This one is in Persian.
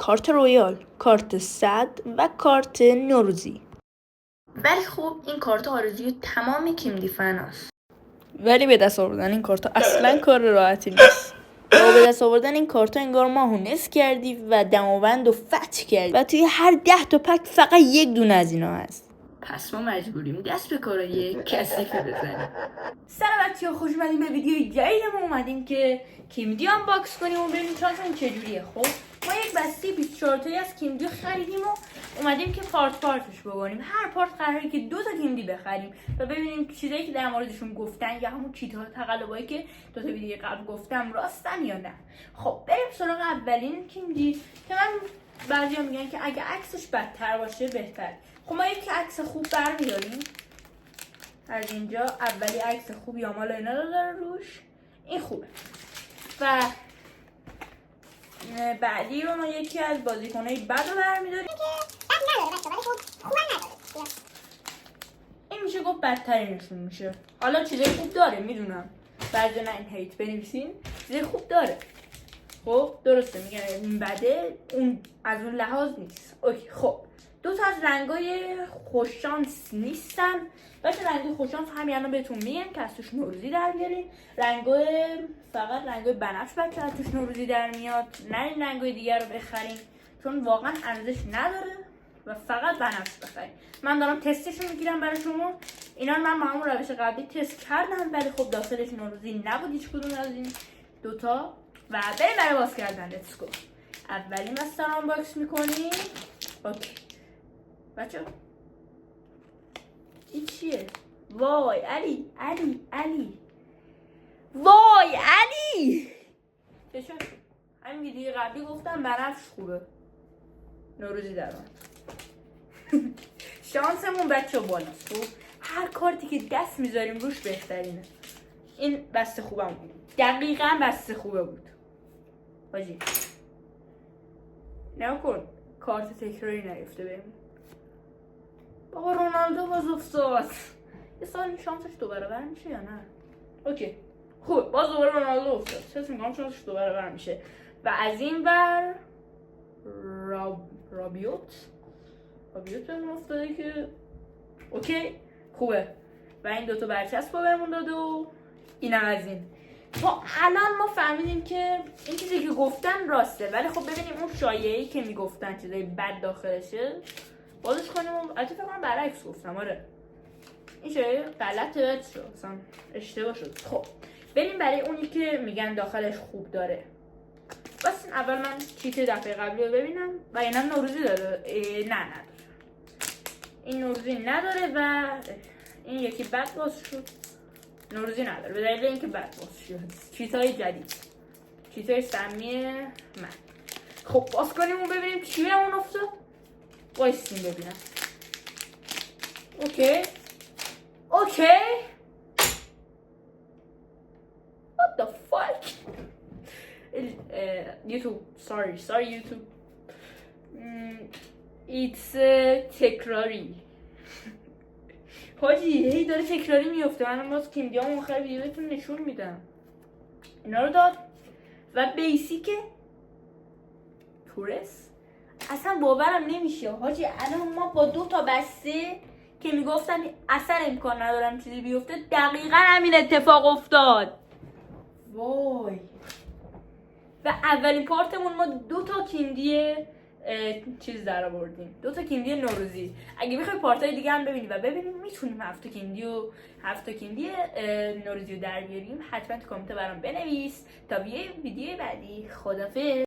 کارت رویال، کارت صد و کارت نوروزی. ولی خب این کارت آرزوی تمام کیمدی فناست. ولی به دست آوردن این کارت اصلا کار راحتی نیست. با به دست آوردن این کارت انگار ماهو نصف کردی و دماوند و فتح کردی و توی هر 10 تا پک فقط یک دونه از اینا هست. پس ما مجبوریم دست به کارای کثیفه بزنیم. سلام بچه‌ها، خوش اومدیم به ویدیوی جدیدمون. اومدیم که کیمدی آنباکس کنیم و ببینیم شانسمون چجوریه. خب ما یک بسته 24 تایی از کیمدی خریدیم و اومدیم که پارتش ببریم. هر پارت قراره که 2 تا کیمدی بخریم و ببینیم چیزایی که در موردشون گفتن یا همون چیت‌ها تقلبایی که 2 تا ویدیو قبل گفتم راستن یا نه. خب بریم سراغ اولین کیمدی که من بعضیا میگن که اگه عکسش بدتر باشه بهتر. خب ما یک عکس خوب برمی‌داریم از اینجا. اولی عکس خوب یا مال اینا رو داره روش، این خوبه. و بعدی رو ما یکی از بازیکنای بد رو برمی‌داریم که بد نداره بچه‌ها، ولی خوب نداره. این میشه گفت بدترینشون میشه. حالا چیزای خوب داره میدونم، بعضی نه این هیت بنویسین، چیزای خوب داره. خب درسته میگن این بده، اون از اون لحاظ نیست. اوکی. خب 2 تا از رنگای خوششانس نیستن. باشه رنگای خوششانس همین الان بهتون میگم که از توش نوروزی در بیارین. فقط رنگای بنفش بچه از توش نوروزی در میاد. نه این رنگای دیگر رو بخرین چون واقعا ارزش نداره و فقط بنفش بخرین. من دارم تستش رو میگیرم برای شما. اینا رو من با همون روش قبلی تست کردم ولی خب داخلش نوروزی نبود هیچ کدوم از این 2 تا. و بریم برای باز کردن. لیتس گو. اولین بسته رو آنباکس میکنیم. اوکی بچه این چیه؟ وای علی وای علی چه شد؟ همین ویدیو قبلی گفتم بنفش خوبه، نوروزی در من. شانسمون بچه بالاست. خب هر کارتی که دست میذاریم روش بهترینه. این بسته خوبم بود، دقیقا بسته خوبه بود باجی. نکن کارت تکراری نیفته بهم. بابا رونالدو باز افتاد. یه سال شانسش 2 برابر میشه یا نه؟ اوکی خوبه، باز دوباره رونالدو افتاد. حس میکنم شانسش 2 برابر میشه. و از این ور رابیوت بهمون افتاده که اوکی خوبه. و این 2 تا برچسب بهمون داده و اینم از این. ما الان فهمیدیم که این چیزی که گفتن راسته، ولی خب ببینیم اون شایعه‌ای که میگفتن چیزای بد داخلشه بازش کنیم. البته فکر کنم برعکس گفتم. آره این شایعه غلطه شد، اصلا اشتباه شد. خب بریم برای اونی که میگن داخلش خوب داره. بس اول من چیت دفعه قبلی رو ببینم. و اینم نوروزی داره. نه نداره، این نوروزی نداره و این یکی بد باز شد. نوروزی نداره به دلیل اینکه بد باز شد. چیزهای جدید، چیزهای سمی من. خب باز کنیم و ببینیم چی بهمون افتاد. وایسیم ببینم. اوکی what the fuck. YouTube sorry YouTube. It's تکراری. حاجی هی داره تکراری میفته. من باز کیمدیام آخر ویدیو بهتون نشون میدم. اینا رو داد و بیسیک تورس اصلا باورم نمیشه حاجی. الان ما با 2 تا بسته که میگفتن اصلا امکان ندارم چیزی بیفته، دقیقا همین اتفاق افتاد. وای. و اولین پارتمون ما 2 تا کیمدی چیز در آوردیم، 2 تا کیمدی نوروزی. اگه بخوای پارتای دیگه هم ببینی و ببینیم میتونیم 7 تا کیمدی نوروزی رو در بیاریم، حتما تو کامنت برام بنویس. تا ویدیو بعدی. خدافظ.